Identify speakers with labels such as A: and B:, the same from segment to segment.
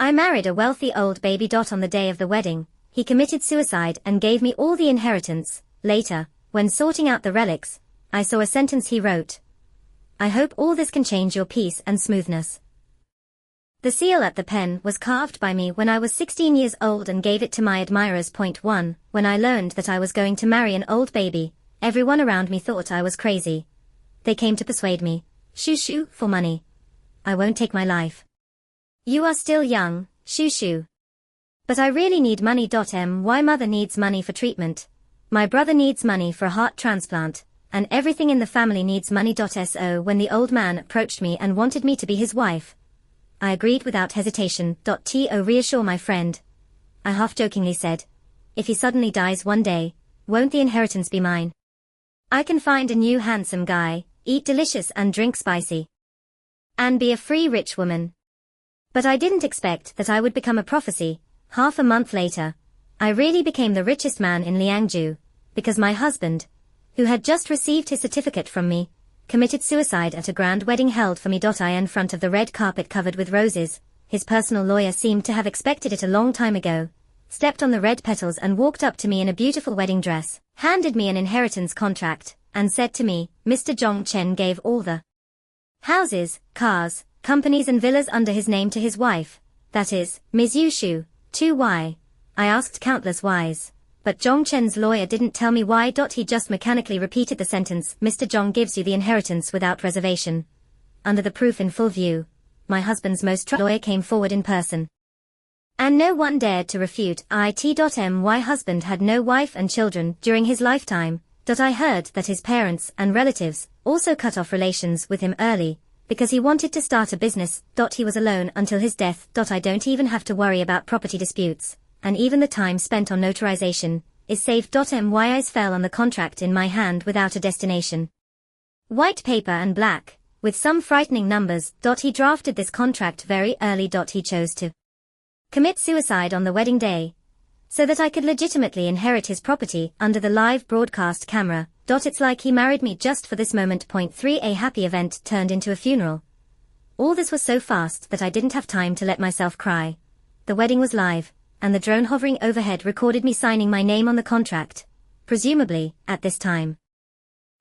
A: I married a wealthy old baby. On the day of the wedding, he committed suicide and gave me all the inheritance. Later, when sorting out the relics, I saw a sentence he wrote. I hope all this can change your peace and smoothness. The seal at the pen was carved by me when I was 16 years old and gave it to my admirers. 1. When I learned that I was going to marry an old baby, everyone around me thought I was crazy. They came to persuade me. Shoo, for money. I won't take my life. You are still young, shoo. But I really need money. My mother needs money for treatment. My brother needs money for a heart transplant, and everything in the family needs money. So when the old man approached me and wanted me to be his wife, I agreed without hesitation. To reassure my friend, I half-jokingly said, if he suddenly dies one day, won't the inheritance be mine? I can find a new handsome guy, eat delicious and drink spicy, and be a free rich woman. But I didn't expect that I would become a prophecy. Half a month later, I really became the richest man in Liangju, because my husband, who had just received his certificate from me, committed suicide at a grand wedding held for me. In front of the red carpet covered with roses, his personal lawyer seemed to have expected it a long time ago, stepped on the red petals and walked up to me in a beautiful wedding dress, handed me an inheritance contract, and said to me, Mr. Zhong Chen gave all the houses, cars, companies and villas under his name to his wife, that is, Ms. Yu Shu. 2. Why? I asked countless whys. But Zhong Chen's lawyer didn't tell me why. He just mechanically repeated the sentence, Mr. Zhong gives you the inheritance without reservation. Under the proof in full view, my husband's most trusted lawyer came forward in person. And no one dared to refute it. My husband had no wife and children during his lifetime. I heard that his parents and relatives also cut off relations with him early, because he wanted to start a business. He was alone until his death. I don't even have to worry about property disputes, and even the time spent on notarization is saved. My eyes fell on the contract in my hand without a destination. White paper and black, with some frightening numbers. He drafted this contract very early. He chose to commit suicide on the wedding day, so that I could legitimately inherit his property under the live broadcast camera. It's like he married me just for this moment. 3. A happy event turned into a funeral. All this was so fast that I didn't have time to let myself cry. The wedding was live, and the drone hovering overhead recorded me signing my name on the contract, presumably, at this time.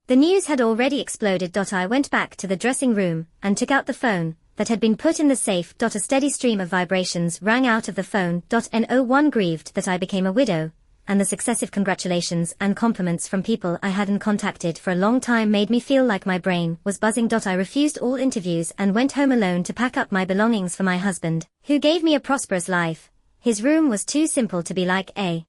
A: The news had already exploded. I went back to the dressing room and took out the phone that had been put in the safe. A steady stream of vibrations rang out of the phone. No one grieved that I became a widow, and the successive congratulations and compliments from people I hadn't contacted for a long time made me feel like my brain was buzzing. I refused all interviews and went home alone to pack up my belongings for my husband, who gave me a prosperous life. His room was too simple to be like a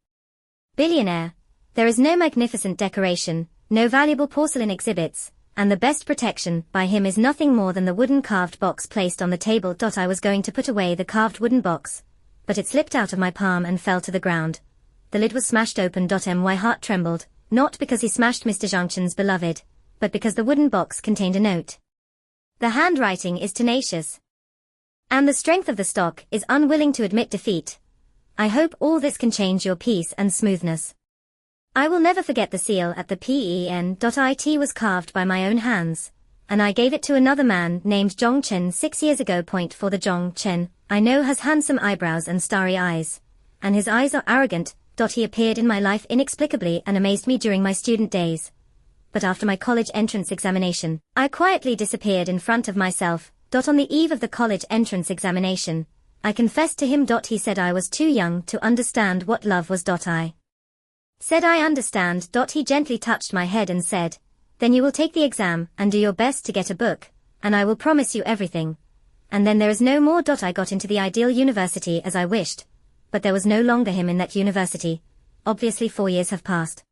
A: billionaire. There is no magnificent decoration, no valuable porcelain exhibits, and the best protection by him is nothing more than the wooden carved box placed on the table. I was going to put away the carved wooden box, but it slipped out of my palm and fell to the ground. The lid was smashed open. My heart trembled, not because he smashed Mr. Zhong Chen's beloved, but because the wooden box contained a note. The handwriting is tenacious, and the strength of the stock is unwilling to admit defeat. I hope all this can change your peace and smoothness. I will never forget the seal at the pen. It was carved by my own hands, and I gave it to another man named Zhong Chen 6 years ago. For the Zhong Chen I know has handsome eyebrows and starry eyes, and his eyes are arrogant. He appeared in my life inexplicably and amazed me during my student days. But after my college entrance examination, I quietly disappeared in front of myself. On the eve of the college entrance examination, I confessed to him. He said I was too young to understand what love was. I said I understand. He gently touched my head and said, then you will take the exam and do your best to get a book, and I will promise you everything. And then there is no more. I got into the ideal university as I wished, but there was no longer him in that university. Obviously 4 years have passed.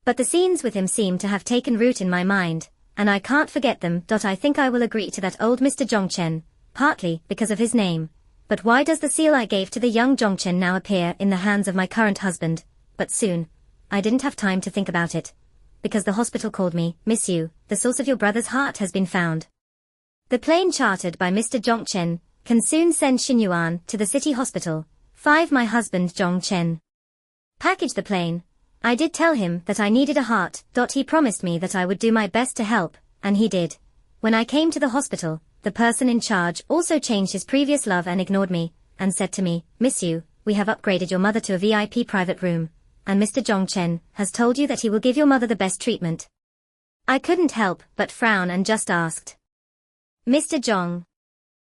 A: But the scenes with him seem to have taken root in my mind, and I can't forget them. I think I will agree to that old Mr. Zhong Chen, partly because of his name. But why does the seal I gave to the young Zhong Chen now appear in the hands of my current husband? But soon, I didn't have time to think about it, because the hospital called me, Miss Yu, the source of your brother's heart has been found. The plane chartered by Mr. Zhong Chen can soon send Xinyuan to the city hospital. 5. My husband Zhong Chen packaged the plane. I did tell him that I needed a heart. He promised me that I would do my best to help, and he did. When I came to the hospital, the person in charge also changed his previous love and ignored me, and said to me, "Miss you, we have upgraded your mother to a VIP private room, and Mr. Zhong Chen has told you that he will give your mother the best treatment." I couldn't help but frown and just asked, "Mr. Zhong,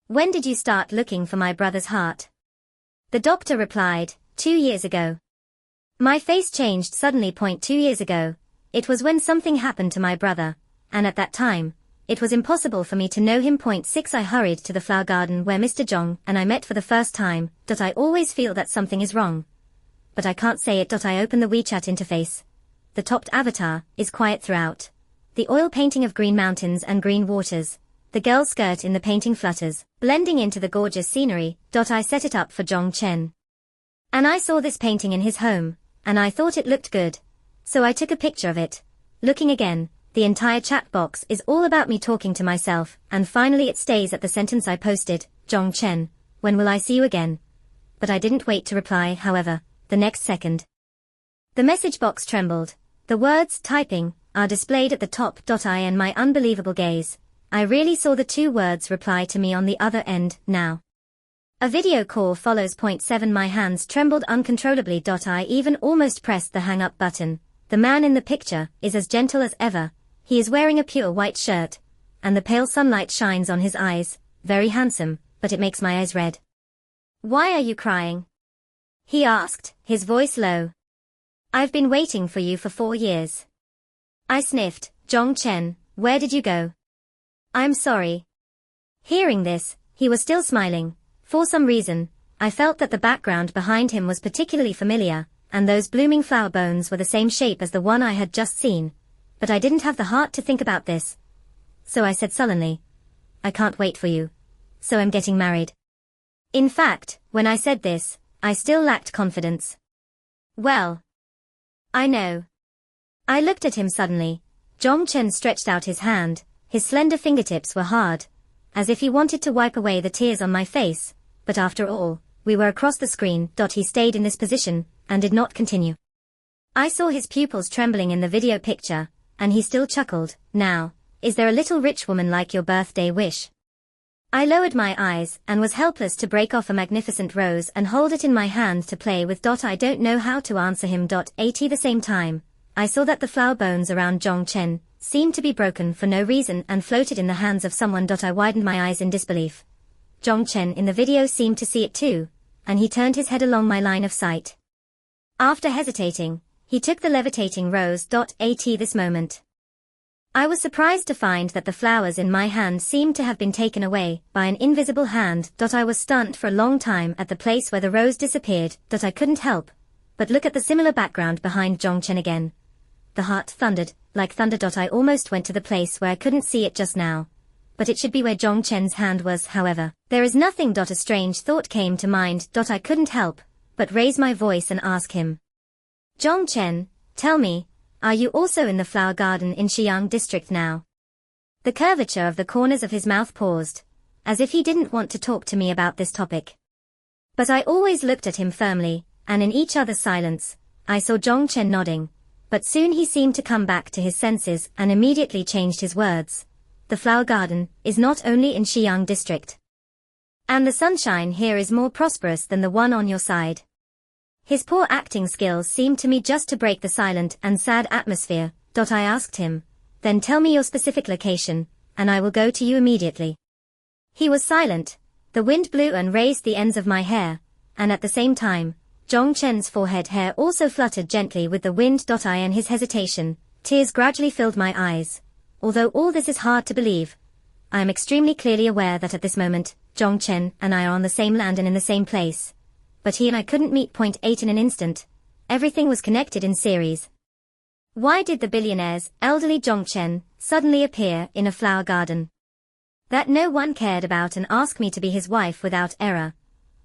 A: when did you start looking for my brother's heart?" The doctor replied, 2 years ago. My face changed suddenly. 2 years ago. It was when something happened to my brother, and at that time, it was impossible for me to know him. 6 I hurried to the flower garden where Mr. Zhong and I met for the first time. I always feel that something is wrong, but I can't say it. I open the WeChat interface. The topped avatar is quiet throughout. The oil painting of green mountains and green waters. The girl's skirt in the painting flutters, blending into the gorgeous scenery. I set it up for Zhong Chen. And I saw this painting in his home, and I thought it looked good. So I took a picture of it. Looking again, the entire chat box is all about me talking to myself, and finally it stays at the sentence I posted, "Zhong Chen, when will I see you again?" But I didn't wait to reply, however, the next second. The message box trembled. The words, "typing," are displayed at the top. And my unbelievable gaze, I really saw the 2 words reply to me on the other end, "now." A video call follows. 7 My hands trembled uncontrollably. I even almost pressed the hang-up button. The man in the picture is as gentle as ever. He is wearing a pure white shirt, and the pale sunlight shines on his eyes. Very handsome, but it makes my eyes red. "Why are you crying?" he asked, his voice low. "I've been waiting for you for 4 years. I sniffed. "Zhong Chen, where did you go?" "I'm sorry." Hearing this, he was still smiling. For some reason, I felt that the background behind him was particularly familiar, and those blooming flower bones were the same shape as the one I had just seen. But I didn't have the heart to think about this. So I said sullenly, "I can't wait for you. So I'm getting married." In fact, when I said this, I still lacked confidence. "Well, I know." I looked at him suddenly. Zhong Chen stretched out his hand. His slender fingertips were hard, as if he wanted to wipe away the tears on my face, but after all, we were across the screen. He stayed in this position, and did not continue. I saw his pupils trembling in the video picture, and he still chuckled. "Now, is there a little rich woman like your birthday wish?" I lowered my eyes, and was helpless to break off a magnificent rose and hold it in my hand to play with. I don't know how to answer him. At the same time, I saw that the flower bones around Zhong Chen seemed to be broken for no reason and floated in the hands of someone. I widened my eyes in disbelief. Zhong Chen in the video seemed to see it too, and he turned his head along my line of sight. After hesitating, he took the levitating rose. At this moment, I was surprised to find that the flowers in my hand seemed to have been taken away by an invisible hand. I was stunned for a long time at the place where the rose disappeared. I couldn't help but look at the similar background behind Zhong Chen again. The heart thundered, like thunder. I almost went to the place where I couldn't see it just now. But it should be where Zhong Chen's hand was. However, there is nothing. A strange thought came to mind. I couldn't help but raise my voice and ask him, "Zhong Chen, tell me, are you also in the flower garden in Xiyang district now?" The curvature of the corners of his mouth paused, as if he didn't want to talk to me about this topic. But I always looked at him firmly, and in each other's silence, I saw Zhong Chen nodding. But soon he seemed to come back to his senses and immediately changed his words. "The flower garden is not only in Xiyang district. And the sunshine here is more prosperous than the one on your side." His poor acting skills seemed to me just to break the silent and sad atmosphere. I asked him, "Then tell me your specific location, and I will go to you immediately." He was silent. The wind blew and raised the ends of my hair, and at the same time, Zhong Chen's forehead hair also fluttered gently with the wind. In his hesitation, tears gradually filled my eyes. Although all this is hard to believe, I am extremely clearly aware that at this moment, Zhong Chen and I are on the same land and in the same place. But he and I couldn't meet. 8 In an instant, everything was connected in series. Why did the billionaire's elderly Zhong Chen suddenly appear in a flower garden that no one cared about and ask me to be his wife without error?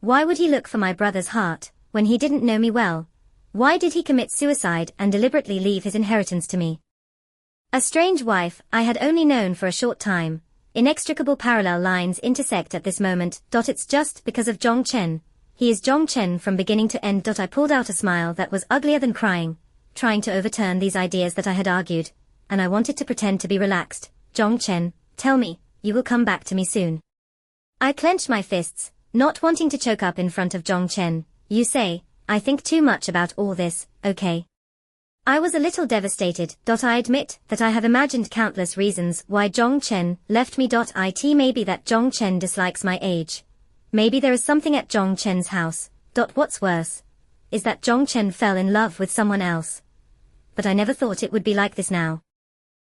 A: Why would he look for my brother's heart when he didn't know me well? Why did he commit suicide and deliberately leave his inheritance to me? A strange wife I had only known for a short time. Inextricable parallel lines intersect at this moment. It's just because of Zhong Chen. He is Zhong Chen from beginning to end. I pulled out a smile that was uglier than crying, trying to overturn these ideas that I had argued, and I wanted to pretend to be relaxed. "Zhong Chen, tell me, you will come back to me soon." I clenched my fists, Not wanting to choke up in front of Zhong Chen, you say, I think too much about all this, okay? I was a little devastated. I admit that I have imagined countless reasons why Zhong Chen left me. It may be that Zhong Chen dislikes my age. Maybe there is something at Zhong Chen's house. What's worse is that Zhong Chen fell in love with someone else. But I never thought it would be like this now.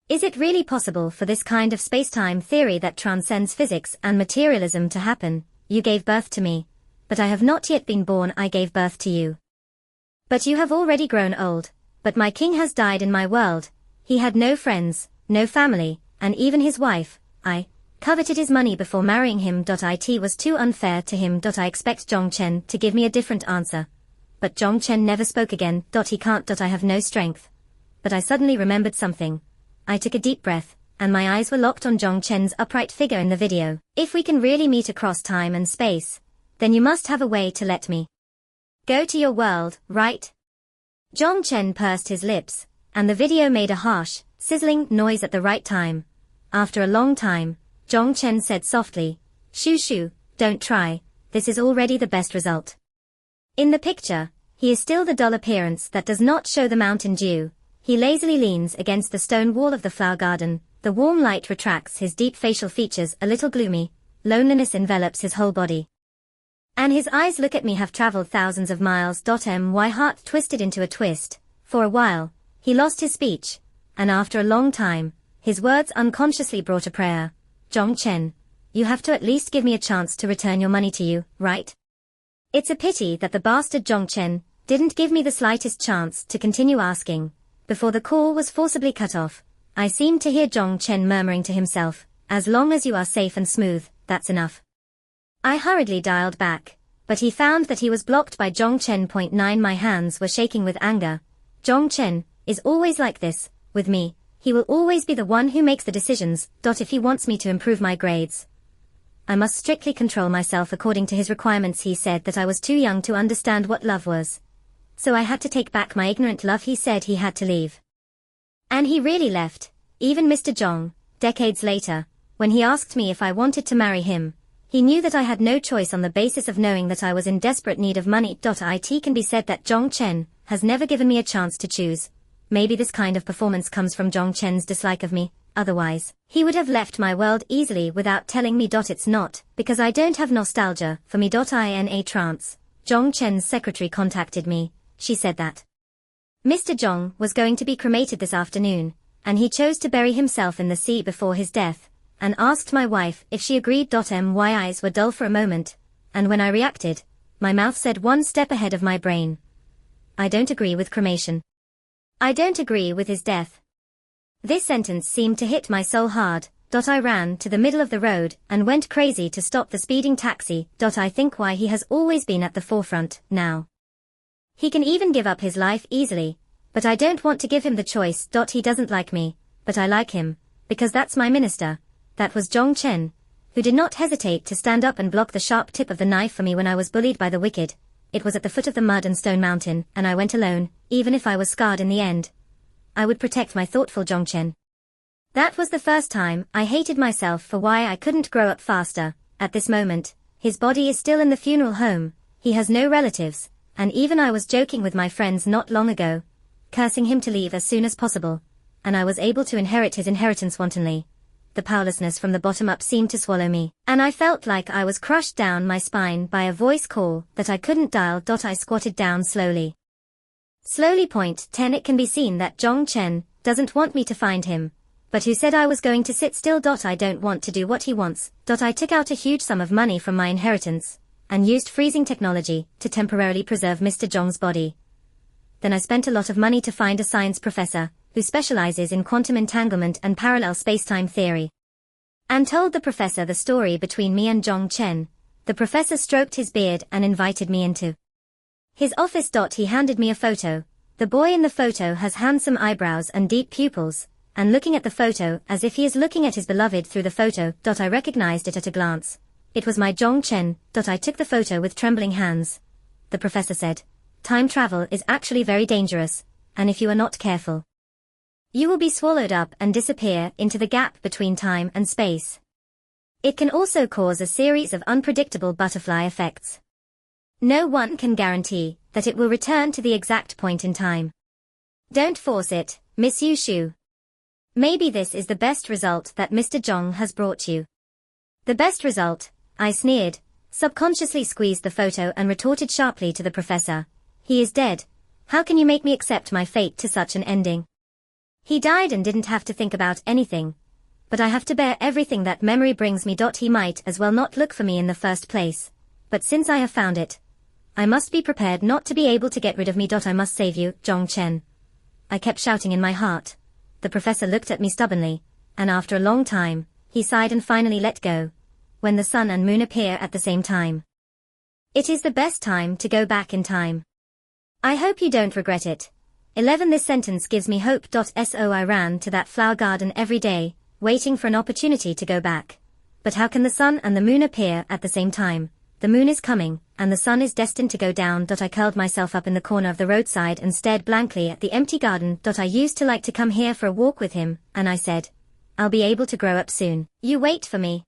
A: Is it really possible for this kind of space-time theory that transcends physics and materialism to happen? You gave birth to me, but I have not yet been born. I gave birth to you. But you have already grown old. But my king has died in my world. He had no friends, no family, and even his wife. I coveted his money before marrying him. It was too unfair to him. I expect Zhong Chen to give me a different answer. But Zhong Chen never spoke again. He can't. I have no strength. But I suddenly remembered something. I took a deep breath, and my eyes were locked on Zhong Chen's upright figure in the video. If we can really meet across time and space, then you must have a way to let me go to your world, right? Zhong Chen pursed his lips, and the video made a harsh, sizzling noise at the right time. After a long time, Zhong Chen said softly, "Shoo shoo, don't try, this is already the best result." In the picture, he is still the dull appearance that does not show the mountain dew. He lazily leans against the stone wall of the flower garden, the warm light retracts his deep facial features a little gloomy, loneliness envelops his whole body. And his eyes look at me have traveled thousands of miles. My heart twisted into a twist. For a while, he lost his speech, and after a long time, his words unconsciously brought a prayer. Zhong Chen, you have to at least give me a chance to return your money to you, right? It's a pity that the bastard Zhong Chen didn't give me the slightest chance to continue asking. Before the call was forcibly cut off, I seemed to hear Zhong Chen murmuring to himself, as long as you are safe and smooth, that's enough. I hurriedly dialed back, but he found that he was blocked by Zhong Chen. 9 My hands were shaking with anger. Zhong Chen is always like this, with me. He will always be the one who makes the decisions. If he wants me to improve my grades, I must strictly control myself according to his requirements. He said that I was too young to understand what love was. So I had to take back my ignorant love. He said he had to leave. And he really left. Even Mr. Zhong, decades later, when he asked me if I wanted to marry him, he knew that I had no choice on the basis of knowing that I was in desperate need of money. It can be said that Zhong Chen has never given me a chance to choose. Maybe this kind of performance comes from Zhong Chen's dislike of me, otherwise, he would have left my world easily without telling me. It's not because I don't have nostalgia for me. In a trance, Zhong Chen's secretary contacted me. She said that Mr. Zhong was going to be cremated this afternoon, and he chose to bury himself in the sea before his death, and asked my wife if she agreed. My eyes were dull for a moment, and when I reacted, my mouth said one step ahead of my brain. I don't agree with cremation. I don't agree with his death. This sentence seemed to hit my soul hard. I ran to the middle of the road and went crazy to stop the speeding taxi. I think why he has always been at the forefront, now. He can even give up his life easily, but I don't want to give him the choice. He doesn't like me, but I like him, because that's my minister. That was Zhong Chen, who did not hesitate to stand up and block the sharp tip of the knife for me when I was bullied by the wicked. It was at the foot of the mud and stone mountain, and I went alone. Even if I was scarred in the end, I would protect my thoughtful Zhong Chen. That was the first time I hated myself for why I couldn't grow up faster. At this moment, his body is still in the funeral home, he has no relatives, and even I was joking with my friends not long ago, cursing him to leave as soon as possible, and I was able to inherit his inheritance wantonly. The powerlessness from the bottom up seemed to swallow me, and I felt like I was crushed down my spine by a voice call that I couldn't dial. I squatted down slowly. Point 10 It can be seen that Zhong Chen doesn't want me to find him, but who said I was going to sit still. I don't want to do what he wants. I took out a huge sum of money from my inheritance, and used freezing technology to temporarily preserve Mr. Zhong's body. Then I spent a lot of money to find a science professor, who specializes in quantum entanglement and parallel spacetime theory, and told the professor the story between me and Zhong Chen. The professor stroked his beard and invited me into his office. He handed me a photo. The boy in the photo has handsome eyebrows and deep pupils, and looking at the photo as if he is looking at his beloved through the photo. I recognized it at a glance. It was my Zhong Chen. I took the photo with trembling hands. The professor said, "Time travel is actually very dangerous, and if you are not careful, you will be swallowed up and disappear into the gap between time and space." It can also cause a series of unpredictable butterfly effects. No one can guarantee that it will return to the exact point in time. Don't force it, Miss Yu Shu. Maybe this is the best result that Mr. Zhong has brought you. The best result, I sneered, subconsciously squeezed the photo and retorted sharply to the professor. He is dead. How can you make me accept my fate to such an ending? He died and didn't have to think about anything. But I have to bear everything that memory brings me. He might as well not look for me in the first place. But since I have found it, I must be prepared not to be able to get rid of me. I must save you, Zhong Chen. I kept shouting in my heart. The professor looked at me stubbornly, and after a long time, he sighed and finally let go. When the sun and moon appear at the same time. It is the best time to go back in time. I hope you don't regret it. 11. This sentence gives me hope. So I ran to that flower garden every day, waiting for an opportunity to go back. But how can the sun and the moon appear at the same time? The moon is coming, and the sun is destined to go down. I curled myself up in the corner of the roadside and stared blankly at the empty garden. I used to like to come here for a walk with him, and I said, I'll be able to grow up soon. You wait for me.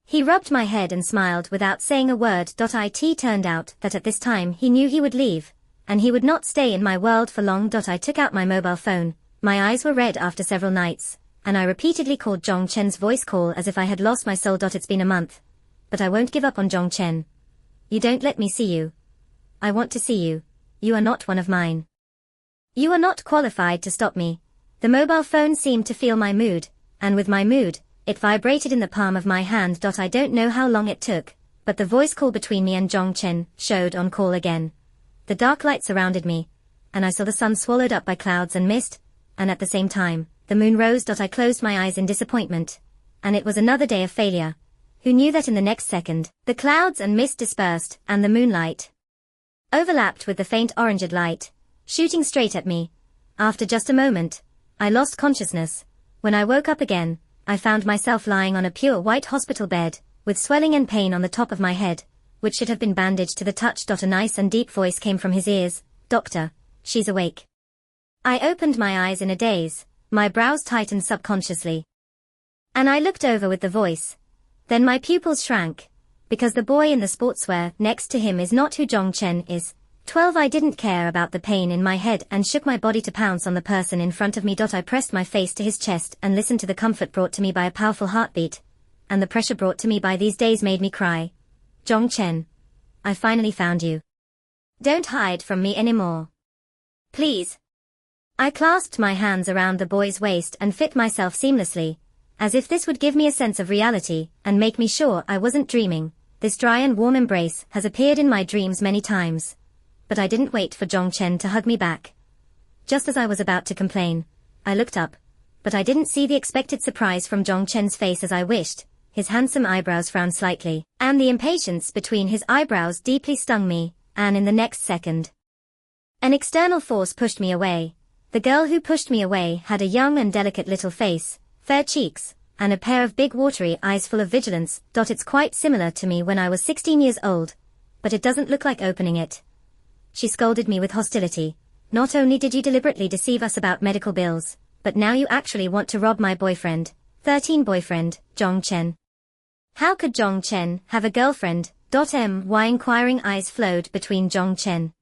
A: He rubbed my head and smiled without saying a word. It turned out that at this time he knew he would leave, and he would not stay in my world for long. I took out my mobile phone. My eyes were red after several nights, and I repeatedly called Zhong Chen's voice call as if I had lost my soul. It's been a month. But I won't give up on Zhong Chen. You don't let me see you. I want to see you. You are not one of mine. You are not qualified to stop me. The mobile phone seemed to feel my mood, and with my mood, it vibrated in the palm of my hand. I don't know how long it took, but the voice call between me and Zhong Chen showed on call again. The dark light surrounded me, and I saw the sun swallowed up by clouds and mist, and at the same time, the moon rose. I closed my eyes in disappointment, and it was another day of failure. Who knew that in the next second, the clouds and mist dispersed, and the moonlight overlapped with the faint oranged light, shooting straight at me. After just a moment, I lost consciousness. When I woke up again, I found myself lying on a pure white hospital bed, with swelling and pain on the top of my head, which should have been bandaged to the touch. A nice and deep voice came from his ears. Doctor, she's awake. I opened my eyes in a daze, my brows tightened subconsciously. And I looked over with the voice. Then my pupils shrank, because the boy in the sportswear next to him is not who Zhong Chen is. 12. I didn't care about the pain in my head and shook my body to pounce on the person in front of me. I pressed my face to his chest and listened to the comfort brought to me by a powerful heartbeat, and the pressure brought to me by these days made me cry. Zhong Chen, I finally found you. Don't hide from me anymore. Please. I clasped my hands around the boy's waist and fit myself seamlessly, as if this would give me a sense of reality and make me sure I wasn't dreaming. This dry and warm embrace has appeared in my dreams many times. But I didn't wait for Zhong Chen to hug me back. Just as I was about to complain, I looked up, but I didn't see the expected surprise from Zhong Chen's face as I wished. His handsome eyebrows frowned slightly, and the impatience between his eyebrows deeply stung me, and in the next second, an external force pushed me away. The girl who pushed me away had a young and delicate little face, fair cheeks, and a pair of big watery eyes full of vigilance. It's quite similar to me when I was 16 years old, but it doesn't look like opening it. She scolded me with hostility. Not only did you deliberately deceive us about medical bills, but now you actually want to rob my boyfriend, 13 boyfriend, Zhong Chen. How could Zhong Chen have a girlfriend? My inquiring eyes flowed between Zhong Chen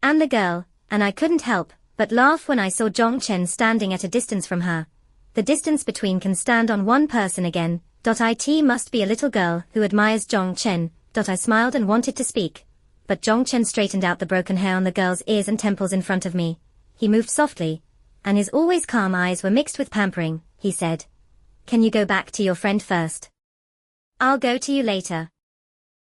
A: and the girl, and I couldn't help but laugh when I saw Zhong Chen standing at a distance from her. The distance between can stand on one person again. It must be a little girl who admires Zhong Chen. I smiled and wanted to speak, but Zhong Chen straightened out the broken hair on the girl's ears and temples in front of me. He moved softly, and his always calm eyes were mixed with pampering. He said, Can you go back to your friend first? I'll go to you later.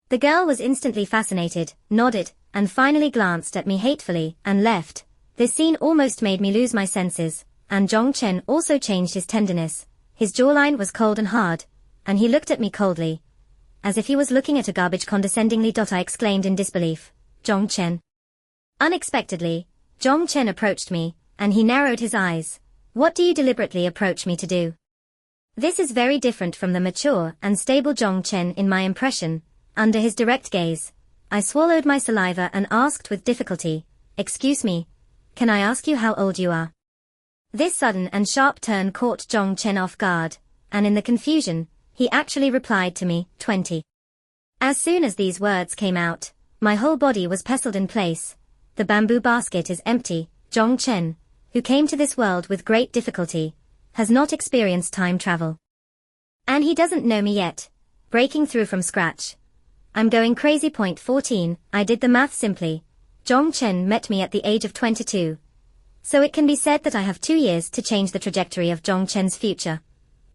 A: The girl was instantly fascinated, nodded, and finally glanced at me hatefully, and left. This scene almost made me lose my senses. And Zhong Chen also changed his tenderness. His jawline was cold and hard, and he looked at me coldly, as if he was looking at a garbage condescendingly. I exclaimed in disbelief, Zhong Chen. Unexpectedly, Zhong Chen approached me, and he narrowed his eyes. What do you deliberately approach me to do? This is very different from the mature and stable Zhong Chen in my impression. Under his direct gaze, I swallowed my saliva and asked with difficulty, Excuse me, can I ask you how old you are? This sudden and sharp turn caught Zhong Chen off guard, and in the confusion, he actually replied to me, 20. As soon as these words came out, my whole body was pestled in place. The bamboo basket is empty. Zhong Chen, who came to this world with great difficulty, has not experienced time travel. And he doesn't know me yet. Breaking through from scratch. I'm going crazy. 14. I did the math simply. Zhong Chen met me at the age of 22. So it can be said that I have 2 years to change the trajectory of Zhong Chen's future.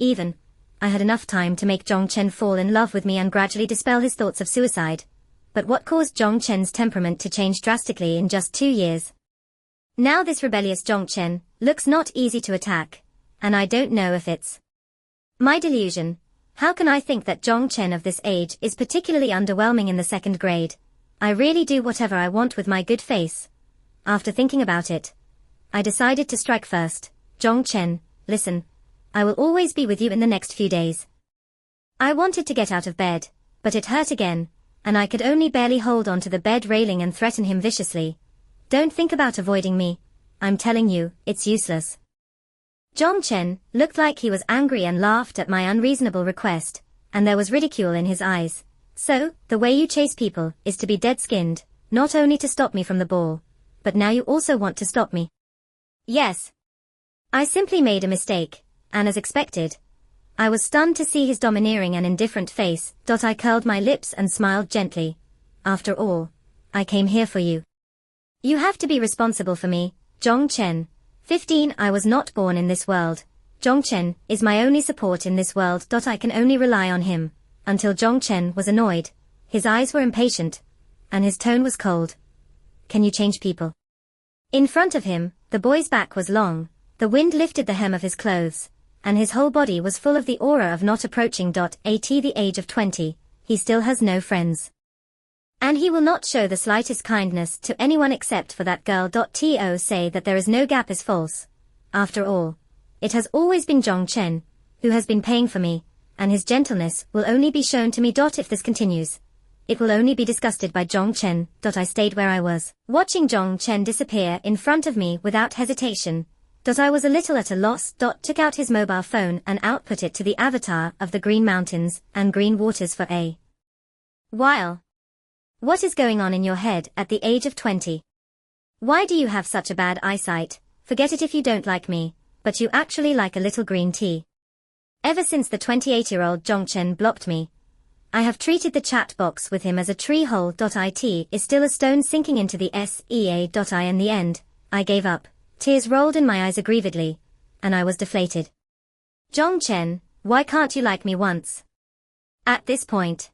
A: Even, I had enough time to make Zhong Chen fall in love with me and gradually dispel his thoughts of suicide. But what caused Zhong Chen's temperament to change drastically in just 2 years? Now this rebellious Zhong Chen looks not easy to attack, and I don't know if it's my delusion. How can I think that Zhong Chen of this age is particularly underwhelming in the 2nd grade? I really do whatever I want with my good face. After thinking about it, I decided to strike first. Zhong Chen, listen. I will always be with you in the next few days. I wanted to get out of bed, but it hurt again, and I could only barely hold on to the bed railing and threaten him viciously. Don't think about avoiding me. I'm telling you, it's useless. Zhong Chen looked like he was angry and laughed at my unreasonable request, and there was ridicule in his eyes. So, the way you chase people is to be dead-skinned, not only to stop me from the ball, but now you also want to stop me. Yes. I simply made a mistake, and as expected, I was stunned to see his domineering and indifferent face. I curled my lips and smiled gently. After all, I came here for you. You have to be responsible for me, Zhong Chen. 15. I was not born in this world. Zhong Chen is my only support in this world. I can only rely on him. Until Zhong Chen was annoyed. His eyes were impatient, and his tone was cold. Can you change people? In front of him, the boy's back was long, the wind lifted the hem of his clothes, and his whole body was full of the aura of not approaching. At the age of 20, he still has no friends. And he will not show the slightest kindness to anyone except for that girl. To say that there is no gap is false. After all, it has always been Zhong Chen who has been paying for me, and his gentleness will only be shown to me. If this continues, it will only be disgusted by Zhong Chen. I stayed where I was, watching Zhong Chen disappear in front of me without hesitation. I was a little at a loss. Took out his mobile phone and output it to the avatar of the green mountains and green waters for a while. What is going on in your head at the age of 20? Why do you have such a bad eyesight? Forget it if you don't like me, but you actually like a little green tea. Ever since the 28-year-old Zhong Chen blocked me, I have treated the chat box with him as a tree hole. It is still a stone sinking into the sea. In the end, I gave up. Tears rolled in my eyes aggrievedly, and I was deflated. Zhong Chen, why can't you like me once? At this point,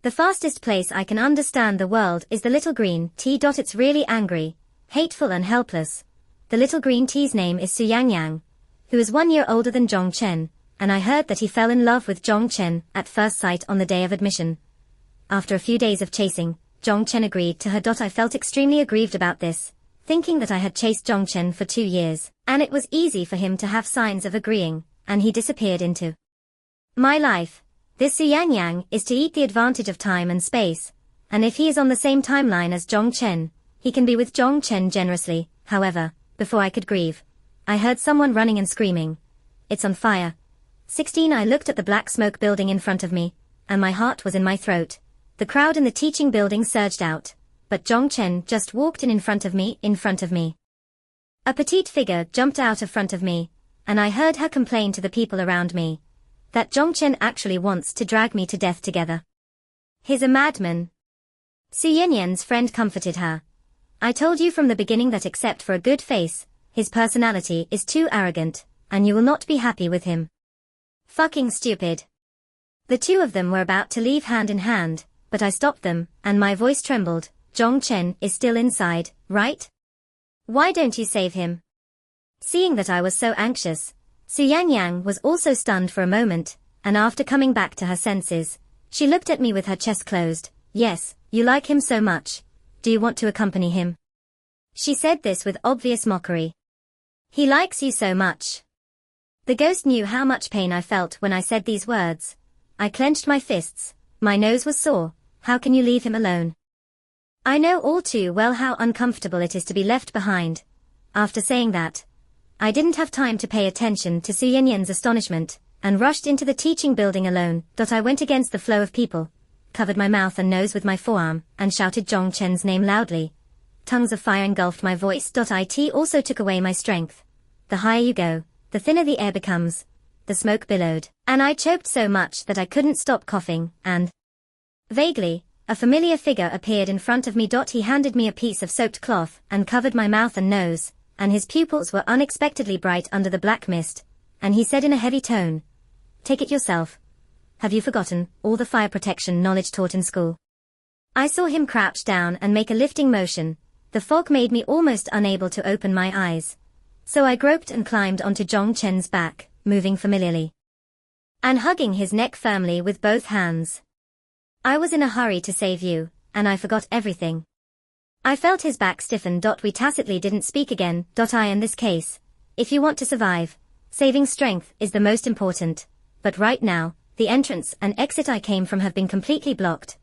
A: the fastest place I can understand the world is the little green tea. It's really angry, hateful and helpless. The little green tea's name is Su Yangyang, who is 1 year older than Zhong Chen, and I heard that he fell in love with Zhong Chen at first sight on the day of admission. After a few days of chasing, Zhong Chen agreed to her. I felt extremely aggrieved about this, thinking that I had chased Zhong Chen for 2 years, and it was easy for him to have signs of agreeing, and he disappeared into my life. This Su Yangyang is to eat the advantage of time and space, and if he is on the same timeline as Zhong Chen, he can be with Zhong Chen generously. However, before I could grieve, I heard someone running and screaming. It's on fire. 16. I looked at the black smoke building in front of me, and my heart was in my throat. The crowd in the teaching building surged out, but Zhong Chen just walked in front of me. A petite figure jumped out of front of me, and I heard her complain to the people around me that Zhong Chen actually wants to drag me to death together. He's a madman. Su Yanyan's friend comforted her. I told you from the beginning that except for a good face, his personality is too arrogant, and you will not be happy with him. Fucking stupid. The two of them were about to leave hand in hand, but I stopped them, and my voice trembled. Zhong Chen is still inside, right? Why don't you save him? Seeing that I was so anxious, Su Yangyang was also stunned for a moment, and after coming back to her senses, she looked at me with her chest closed. Yes, you like him so much. Do you want to accompany him? She said this with obvious mockery. He likes you so much. The ghost knew how much pain I felt when I said these words. I clenched my fists. My nose was sore. How can you leave him alone? I know all too well how uncomfortable it is to be left behind. After saying that, I didn't have time to pay attention to Su Yanyan's astonishment, and rushed into the teaching building alone. I went against the flow of people, covered my mouth and nose with my forearm, and shouted Zhong Chen's name loudly. Tongues of fire engulfed my voice. It also took away my strength. The higher you go, the thinner the air becomes. The smoke billowed, and I choked so much that I couldn't stop coughing, and vaguely, a familiar figure appeared in front of me. He handed me a piece of soaked cloth and covered my mouth and nose, and his pupils were unexpectedly bright under the black mist, and he said in a heavy tone, "Take it yourself. Have you forgotten all the fire protection knowledge taught in school?" I saw him crouch down and make a lifting motion. The fog made me almost unable to open my eyes. So I groped and climbed onto Zhong Chen's back, moving familiarly, and hugging his neck firmly with both hands. I was in a hurry to save you, and I forgot everything. I felt his back stiffen. We tacitly didn't speak again. In this case, if you want to survive, saving strength is the most important. But right now, the entrance and exit I came from have been completely blocked.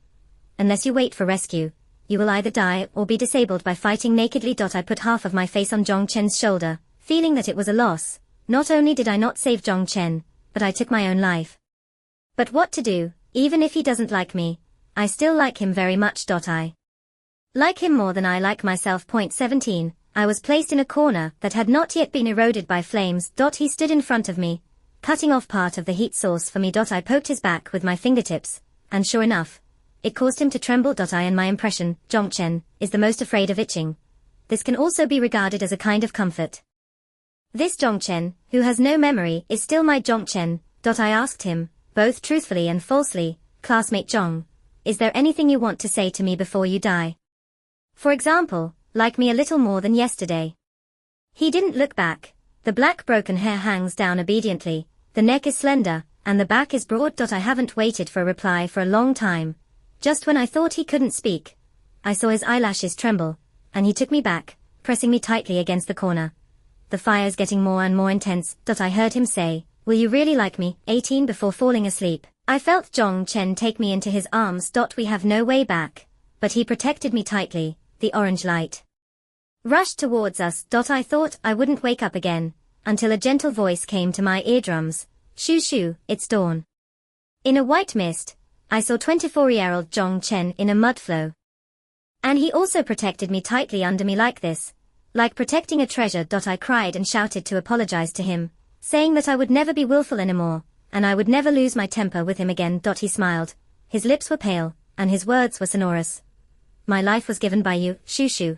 A: Unless you wait for rescue, you will either die or be disabled by fighting nakedly. I put half of my face on Zhong Chen's shoulder, feeling that it was a loss. Not only did I not save Zhong Chen, but I took my own life. But what to do? Even if he doesn't like me, I still like him very much. I like him more than I like myself. 17. I was placed in a corner that had not yet been eroded by flames. He stood in front of me, cutting off part of the heat source for me. I poked his back with my fingertips, and sure enough, it caused him to tremble. And my impression, Zhong Chen, is the most afraid of itching. This can also be regarded as a kind of comfort. This Zhong Chen, who has no memory, is still my Zhong Chen. I asked him, both truthfully and falsely, "Classmate Zhong, is there anything you want to say to me before you die? For example, like me a little more than yesterday?" He didn't look back. The black broken hair hangs down obediently, the neck is slender, and the back is broad. I haven't waited for a reply for a long time. Just when I thought he couldn't speak, I saw his eyelashes tremble, and he took me back, pressing me tightly against the corner. "The fire's getting more and more intense." I heard him say, "Will you really like me?" 18. Before falling asleep, I felt Zhong Chen take me into his arms. We have no way back, but he protected me tightly. The orange light rushed towards us. I thought I wouldn't wake up again, until a gentle voice came to my eardrums. "Shoo shoo, it's dawn." In a white mist, I saw 24-year-old Zhong Chen in a mud flow. And he also protected me tightly under me like this, like protecting a treasure. I cried and shouted to apologize to him, saying that I would never be willful anymore, and I would never lose my temper with him again. He smiled. His lips were pale, and his words were sonorous. "My life was given by you, Shoo Shoo.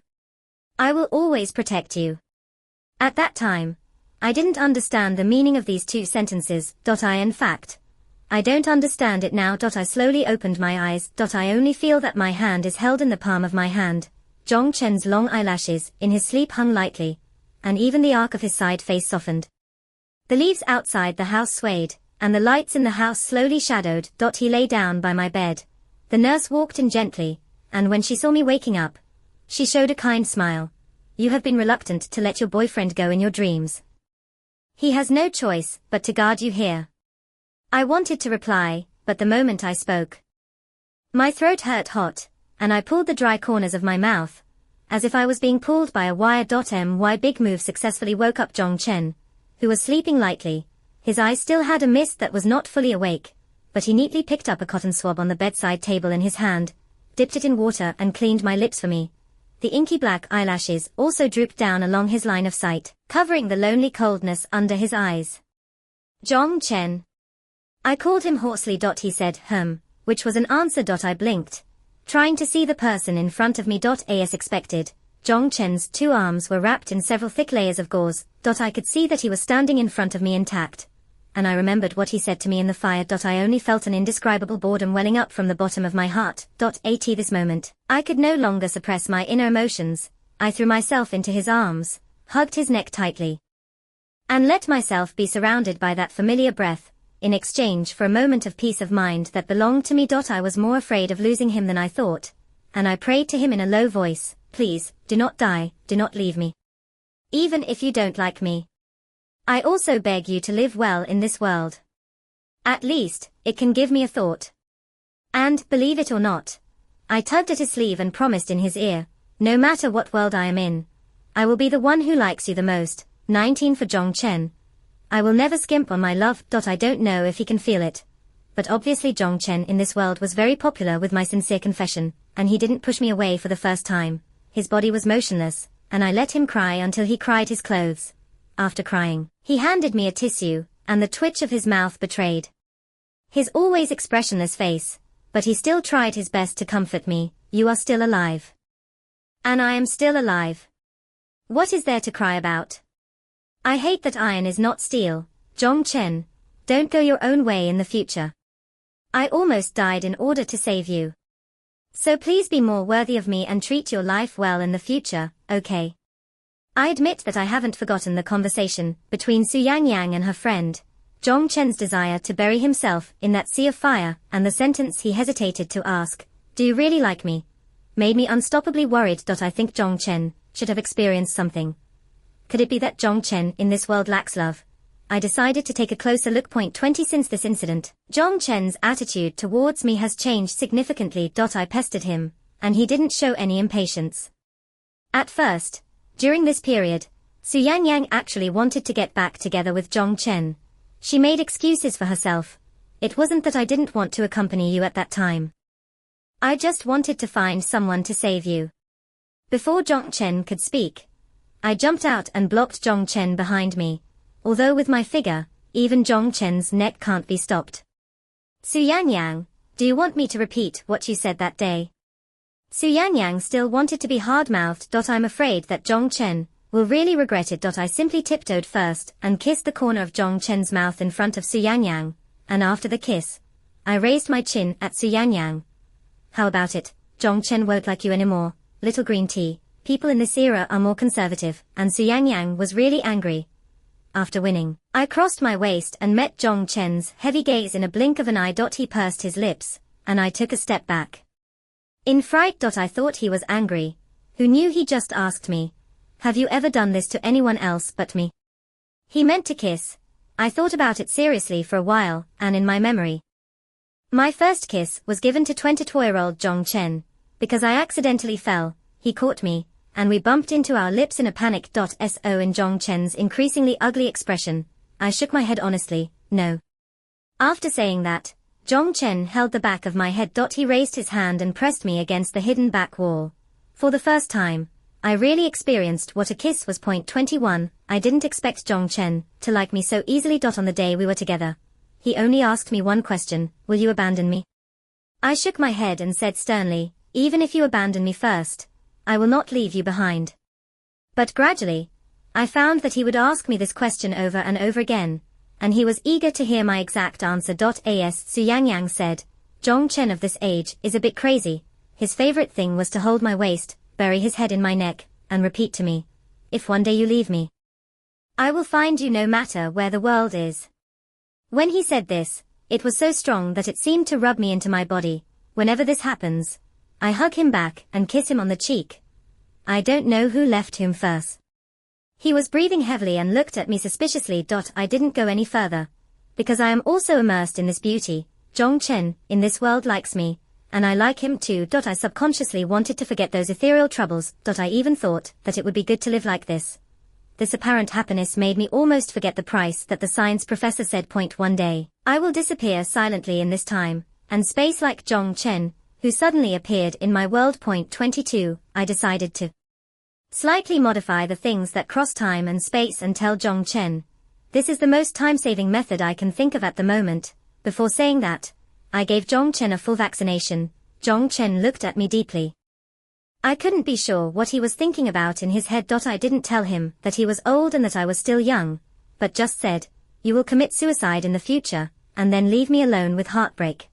A: I will always protect you." At that time, I didn't understand the meaning of these two sentences. In fact, I don't understand it now. I slowly opened my eyes. I only feel that my hand is held in the palm of my hand. Zhong Chen's long eyelashes in his sleep hung lightly, and even the arc of his side face softened. The leaves outside the house swayed, and the lights in the house slowly shadowed. He lay down by my bed. The nurse walked in gently, and when she saw me waking up, she showed a kind smile. "You have been reluctant to let your boyfriend go in your dreams. He has no choice but to guard you here." I wanted to reply, but the moment I spoke, my throat hurt hot, and I pulled the dry corners of my mouth, as if I was being pulled by a wire. My big move successfully woke up Zhong Chen, who was sleeping lightly. His eyes still had a mist that was not fully awake, but he neatly picked up a cotton swab on the bedside table in his hand, dipped it in water and cleaned my lips for me. The inky black eyelashes also drooped down along his line of sight, covering the lonely coldness under his eyes. "Zhong Chen." I called him hoarsely. He said, which was an answer. I blinked, trying to see the person in front of me. As expected, Zhong Chen's two arms were wrapped in several thick layers of gauze. I could see that he was standing in front of me intact, and I remembered what he said to me in the fire. I only felt an indescribable boredom welling up from the bottom of my heart. At this moment, I could no longer suppress my inner emotions. I threw myself into his arms, hugged his neck tightly, and let myself be surrounded by that familiar breath, in exchange for a moment of peace of mind that belonged to me. I was more afraid of losing him than I thought, and I prayed to him in a low voice, "Please, do not die, do not leave me. Even if you don't like me, I also beg you to live well in this world. At least, it can give me a thought." And, believe it or not, I tugged at his sleeve and promised in his ear, "No matter what world I am in, I will be the one who likes you the most." 19. For Zhong Chen, I will never skimp on my love. I don't know if he can feel it. But obviously Zhongchen in this world was very popular with my sincere confession, and he didn't push me away for the first time. His body was motionless, and I let him cry until he cried his clothes. After crying, he handed me a tissue, and the twitch of his mouth betrayed his always expressionless face, but he still tried his best to comfort me. You are still alive. And I am still alive. What is there to cry about? I hate that iron is not steel. Zhongchen, don't go your own way in the future. I almost died in order to save you. So please be more worthy of me and treat your life well in the future, okay? I admit that I haven't forgotten the conversation between Su Yangyang and her friend, Zhongchen's desire to bury himself in that sea of fire, and the sentence he hesitated to ask, "Do you really like me?" made me unstoppably worried. I think Zhongchen should have experienced something. Could it be that Zhongchen in this world lacks love? I decided to take a closer look. 20 Since this incident, Zhongchen's attitude towards me has changed significantly. I pestered him, and he didn't show any impatience. At first, during this period, Su Yangyang actually wanted to get back together with Zhongchen. She made excuses for herself. It wasn't that I didn't want to accompany you at that time. I just wanted to find someone to save you. Before Zhongchen could speak, I jumped out and blocked Zhongchen behind me. Although with my figure, even Zhongchen's neck can't be stopped. Su Yangyang, do you want me to repeat what you said that day? Su Yangyang still wanted to be hard-mouthed. I'm afraid that Zhongchen will really regret it. I simply tiptoed first and kissed the corner of Zhongchen's mouth in front of Su Yangyang, and after the kiss, I raised my chin at Su Yangyang. How about it? Zhongchen won't like you anymore, little green tea. People in this era are more conservative, and Su Yangyang was really angry. After winning, I crossed my waist and met Zhongchen's heavy gaze in a blink of an eye. He pursed his lips, and I took a step back. In fright. I thought he was angry. Who knew he just asked me, "Have you ever done this to anyone else but me?" He meant to kiss. I thought about it seriously for a while, and in my memory, my first kiss was given to 22-year-old Zhongchen. Because I accidentally fell, he caught me, and we bumped into our lips in a panic. So in Zhongchen's increasingly ugly expression, I shook my head honestly, no. After saying that, Zhongchen held the back of my head. He raised his hand and pressed me against the hidden back wall. For the first time, I really experienced what a kiss was. 21 I didn't expect Zhongchen to like me so easily. On the day we were together, he only asked me one question, "Will you abandon me?" I shook my head and said sternly, "Even if you abandon me first, I will not leave you behind." But gradually, I found that he would ask me this question over and over again, and he was eager to hear my exact answer. As Su Yangyang said, Zhongchen of this age is a bit crazy. His favorite thing was to hold my waist, bury his head in my neck, and repeat to me, "If one day you leave me, I will find you no matter where the world is." When he said this, it was so strong that it seemed to rub me into my body. Whenever this happens, I hug him back and kiss him on the cheek. I don't know who left whom first. He was breathing heavily and looked at me suspiciously. I didn't go any further. Because I am also immersed in this beauty. Zhongchen, in this world, likes me, and I like him too. I subconsciously wanted to forget those ethereal troubles. I even thought that it would be good to live like this. This apparent happiness made me almost forget the price that the science professor said. One day, I will disappear silently in this time and space like Zhongchen, who suddenly appeared in my world. 22 I decided to slightly modify the things that cross time and space and tell Zhongchen, "This is the most time-saving method I can think of at the moment." Before saying that, I gave Zhongchen a full vaccination. Zhongchen looked at me deeply. I couldn't be sure what he was thinking about in his head. I didn't tell him that he was old and that I was still young, but just said, "You will commit suicide in the future, and then leave me alone with heartbreak."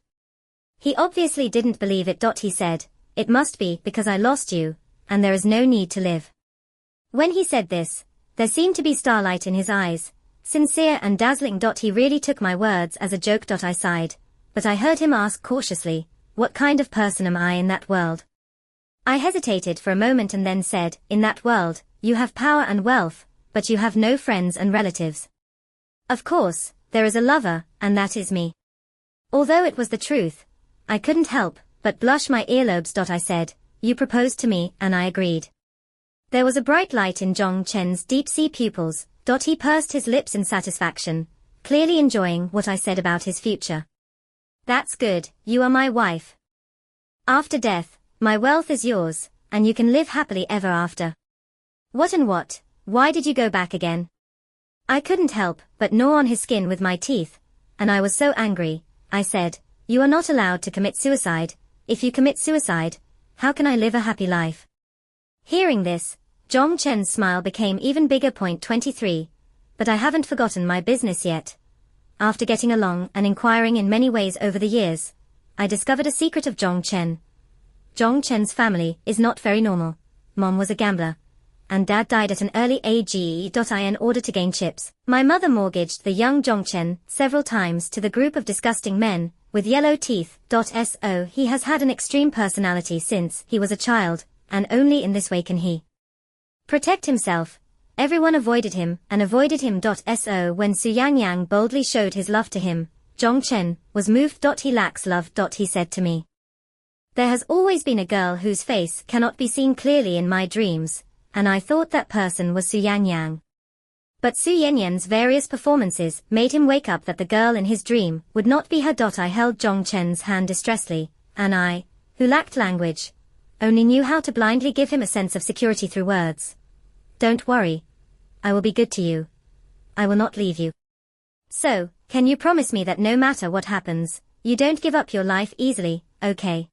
A: He obviously didn't believe it. He said, "It must be because I lost you, and there is no need to live." When he said this, there seemed to be starlight in his eyes, sincere and dazzling. He really took my words as a joke. I sighed, but I heard him ask cautiously, "What kind of person am I in that world?" I hesitated for a moment and then said, "In that world, you have power and wealth, but you have no friends and relatives. Of course, there is a lover, and that is me." Although it was the truth, I couldn't help but blush my earlobes. I said, "You proposed to me," and I agreed. There was a bright light in Zhongchen's deep-sea pupils. He pursed his lips in satisfaction, clearly enjoying what I said about his future. That's good, you are my wife. After death, my wealth is yours, and you can live happily ever after. What and what? Why did you go back again? I couldn't help but gnaw on his skin with my teeth, and I was so angry. I said, you are not allowed to commit suicide. If you commit suicide, how can I live a happy life? Hearing this, Zhong Chen's smile became even bigger. 23. But I haven't forgotten my business yet. After getting along and inquiring in many ways over the years, I discovered a secret of Zhong Chen. Zhong Chen's family is not very normal. Mom was a gambler, and Dad died at an early age in order to gain chips. My mother mortgaged the young Zhong Chen several times to the group of disgusting men with yellow teeth. So he has had an extreme personality since he was a child, and only in this way can he protect himself. Everyone avoided him and avoided him. So when Su Yangyang boldly showed his love to him, Zhong Chen was moved. He lacks love. He said to me. There has always been a girl whose face cannot be seen clearly in my dreams, and I thought that person was Su Yangyang. But Su Yanyan's various performances made him wake up that the girl in his dream would not be her. I held Zhong Chen's hand distressfully, and I, who lacked language, only knew how to blindly give him a sense of security through words. Don't worry. I will be good to you. I will not leave you. So, can you promise me that no matter what happens, you don't give up your life easily, okay?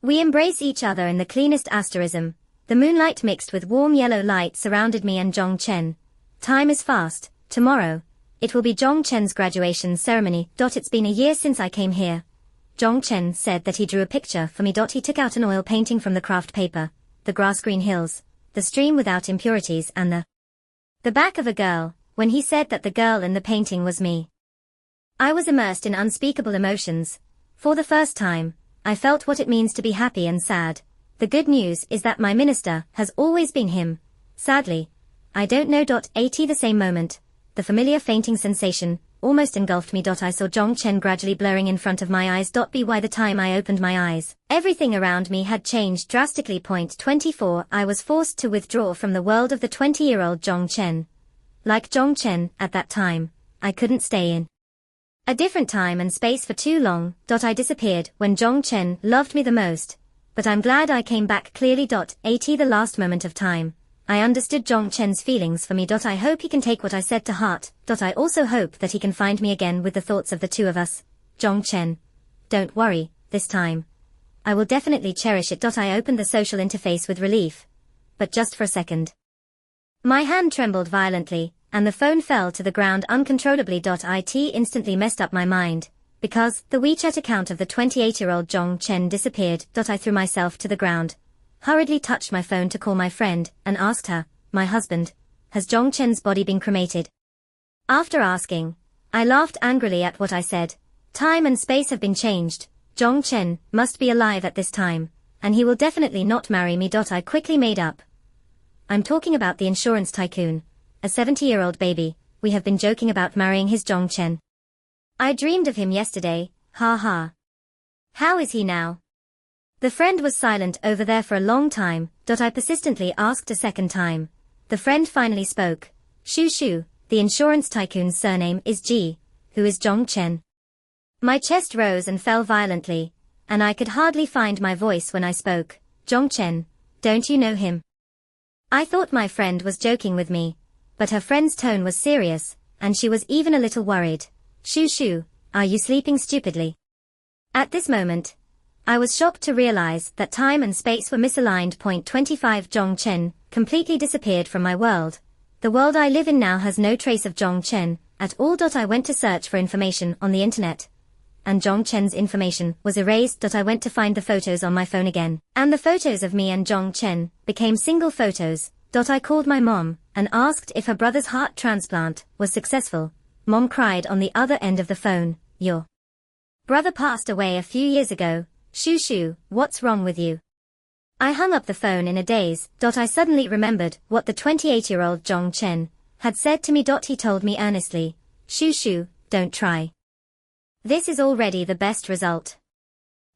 A: We embrace each other in the cleanest asterism. The moonlight mixed with warm yellow light surrounded me and Zhong Chen. Time is fast. Tomorrow, it will be Zhong Chen's graduation ceremony. It's been a year since I came here. Zhong Chen said that he drew a picture for me. He took out an oil painting from the craft paper, the grass-green hills, the stream without impurities, and the back of a girl, when he said that the girl in the painting was me. I was immersed in unspeakable emotions. For the first time, I felt what it means to be happy and sad. The good news is that my minister has always been him. Sadly, I don't know. At the same moment, the familiar fainting sensation almost engulfed me. I saw Zhong Chen gradually blurring in front of my eyes. By the time I opened my eyes, everything around me had changed drastically. 24. I was forced to withdraw from the world of the 20-year-old Zhong Chen. Like Zhong Chen at that time, I couldn't stay in a different time and space for too long. I disappeared when Zhong Chen loved me the most, but I'm glad I came back clearly. At the last moment of time, I understood Zhong Chen's feelings for me. I hope he can take what I said to heart. I also hope that he can find me again with the thoughts of the two of us. Zhong Chen. Don't worry, this time. I will definitely cherish it. I opened the social interface with relief. But just for a second. My hand trembled violently, and the phone fell to the ground uncontrollably. It instantly messed up my mind, because the WeChat account of the 28-year-old Zhong Chen disappeared. I threw myself to the ground, hurriedly touched my phone to call my friend, and asked her, my husband, has Zhong Chen's body been cremated? After asking, I laughed angrily at what I said. Time and space have been changed. Zhong Chen must be alive at this time, and he will definitely not marry me. I quickly made up. I'm talking about the insurance tycoon, a 70-year-old baby. We have been joking about marrying his Zhong Chen. I dreamed of him yesterday, ha ha. How is he now? The friend was silent over there for a long time. I persistently asked a second time. The friend finally spoke. Shu, the insurance tycoon's surname is Ji, who is Zhong Chen. My chest rose and fell violently, and I could hardly find my voice when I spoke. Zhong Chen, don't you know him? I thought my friend was joking with me, but her friend's tone was serious, and she was even a little worried. Shu, are you sleeping stupidly? At this moment, I was shocked to realize that time and space were misaligned. 25. Zhong Chen completely disappeared from my world. The world I live in now has no trace of Zhong Chen at all. I went to search for information on the internet, and Zhong Chen's information was erased. I went to find the photos on my phone again, and the photos of me and Zhong Chen became single photos. I called my mom and asked if her brother's heart transplant was successful. Mom cried on the other end of the phone. Your brother passed away a few years ago. Shu, what's wrong with you? I hung up the phone in a daze. I suddenly remembered what the 28-year-old Zhong Chen had said to me. He told me earnestly, Shu, don't try. This is already the best result.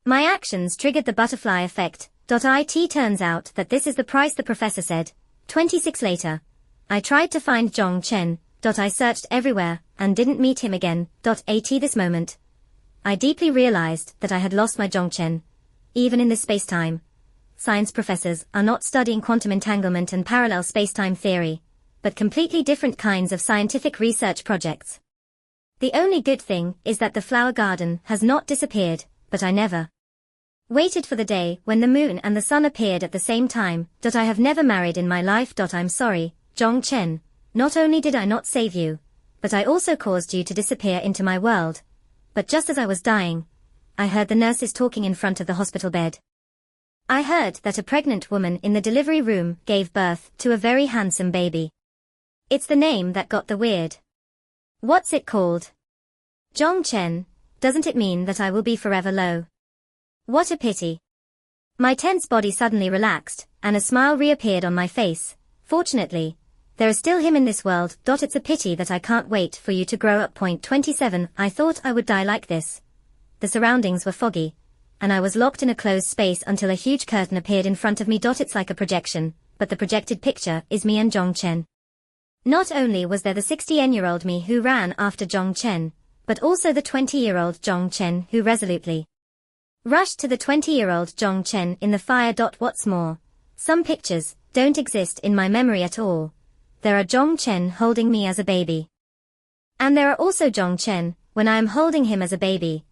A: My actions triggered the butterfly effect. It turns out that this is the price the professor said. 26 later, I tried to find Zhong Chen. I searched everywhere, and didn't meet him again. At this moment, I deeply realized that I had lost my Zhong Chen. Even in this space-time, science professors are not studying quantum entanglement and parallel space-time theory, but completely different kinds of scientific research projects. The only good thing is that the flower garden has not disappeared, but I never waited for the day when the moon and the sun appeared at the same time. I have never married in my life. I'm sorry, Zhong Chen. Not only did I not save you, but I also caused you to disappear into my world. But just as I was dying, I heard the nurses talking in front of the hospital bed. I heard that a pregnant woman in the delivery room gave birth to a very handsome baby. It's the name that got the weird. What's it called? Zhong Chen. Doesn't it mean that I will be forever low? What a pity. My tense body suddenly relaxed, and a smile reappeared on my face. Fortunately, there is still him in this world. It's a pity that I can't wait for you to grow up. 27. I thought I would die like this. The surroundings were foggy, and I was locked in a closed space until a huge curtain appeared in front of me. It's like a projection, but the projected picture is me and Zhong Chen. Not only was there the 60-year-old me who ran after Zhong Chen, but also the 20-year-old Zhong Chen who resolutely rushed to the 20-year-old Zhong Chen in the fire. What's more, some pictures don't exist in my memory at all. There are Zhong Chen holding me as a baby. And there are also Zhong Chen when I am holding him as a baby.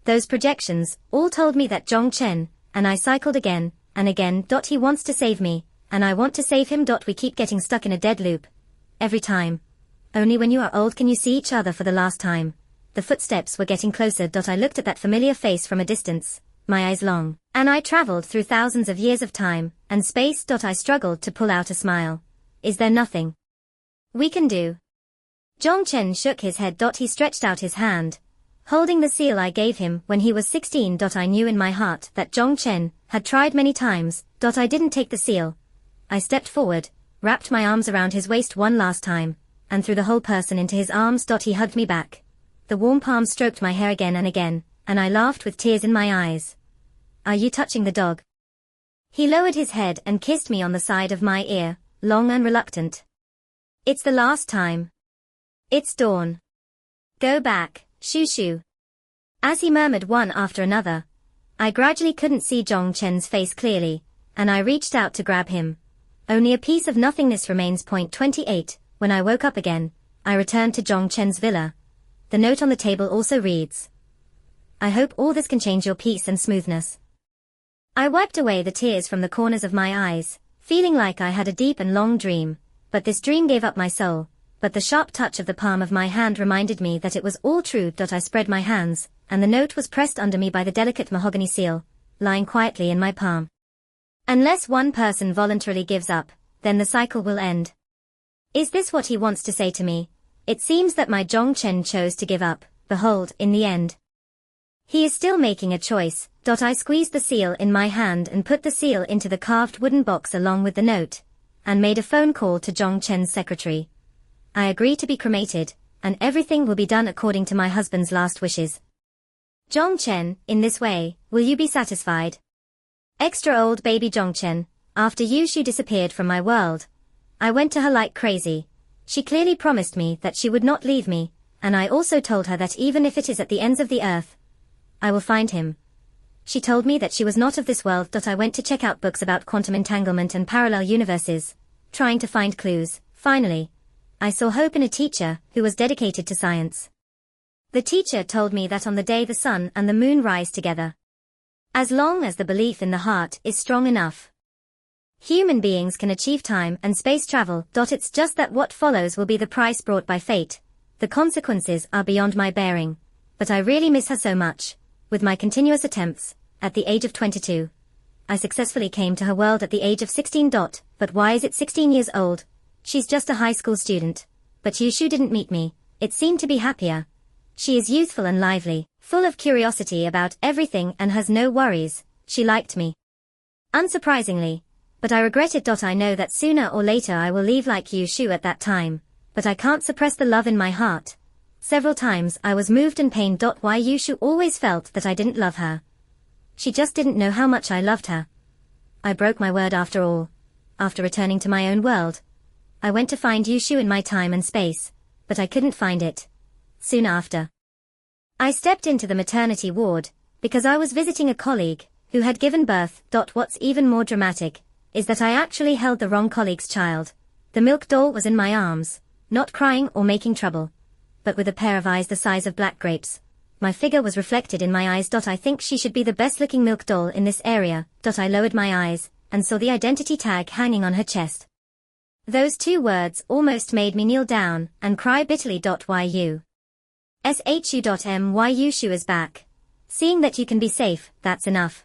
A: Those projections all told me that Zhong Chen and I cycled again and again. He wants to save me, and I want to save him. We keep getting stuck in a dead loop. Every time. Only when you are old can you see each other for the last time. The footsteps were getting closer. I looked at that familiar face from a distance, my eyes long, and I traveled through thousands of years of time and space. I struggled to pull out a smile. Is there nothing we can do? Zhong Chen shook his head. He stretched out his hand, holding the seal I gave him when he was 16. I knew in my heart that Zhong Chen had tried many times. I didn't take the seal. I stepped forward, wrapped my arms around his waist one last time, and threw the whole person into his arms. He hugged me back. The warm palm stroked my hair again and again, and I laughed with tears in my eyes. Are you touching the dog? He lowered his head and kissed me on the side of my ear, long and reluctant. It's the last time. It's dawn. Go back, shoo shoo. As he murmured one after another, I gradually couldn't see Zhong Chen's face clearly, and I reached out to grab him. Only a piece of nothingness remains. 28. When I woke up again, I returned to Zhong Chen's villa. The note on the table also reads, I hope all this can change your peace and smoothness. I wiped away the tears from the corners of my eyes, feeling like I had a deep and long dream, but this dream gave up my soul. But the sharp touch of the palm of my hand reminded me that it was all true. I spread my hands, and the note was pressed under me by the delicate mahogany seal, lying quietly in my palm. Unless one person voluntarily gives up, then the cycle will end. Is this what he wants to say to me? It seems that my Zhong Chen chose to give up. Behold, in the end, he is still making a choice. I squeezed the seal in my hand and put the seal into the carved wooden box along with the note, and made a phone call to Zhong Chen's secretary. I agree to be cremated, and everything will be done according to my husband's last wishes. Zhong Chen, in this way, will you be satisfied? Extra old baby Zhong Chen, after Yushu disappeared from my world, I went to her like crazy. She clearly promised me that she would not leave me, and I also told her that even if it is at the ends of the earth, I will find him. She told me that she was not of this world. I went to check out books about quantum entanglement and parallel universes, trying to find clues. Finally, I saw hope in a teacher who was dedicated to science. The teacher told me that on the day the sun and the moon rise together, as long as the belief in the heart is strong enough, human beings can achieve time and space travel. It's just that what follows will be the price brought by fate. The consequences are beyond my bearing, but I really miss her so much. With my continuous attempts, at the age of 22, I successfully came to her world at the age of 16. But why is it 16 years old? She's just a high school student. But Yushu didn't meet me. It seemed to be happier. She is youthful and lively, full of curiosity about everything and has no worries. She liked me. Unsurprisingly. But I regret it. I know that sooner or later I will leave like Yushu at that time. But I can't suppress the love in my heart. Several times I was moved and pained. Why Yushu always felt that I didn't love her. She just didn't know how much I loved her. I broke my word after all. After returning to my own world, I went to find Yushu in my time and space, but I couldn't find it. Soon after, I stepped into the maternity ward, because I was visiting a colleague, who had given birth. What's even more dramatic, is that I actually held the wrong colleague's child. The milk doll was in my arms, not crying or making trouble, but with a pair of eyes the size of black grapes. My figure was reflected in my eyes. I think she should be the best-looking milk doll in this area. I lowered my eyes, and saw the identity tag hanging on her chest. Those 2 words almost made me kneel down and cry bitterly. YU. SHU.MY Yushu is back. Seeing that you can be safe, that's enough.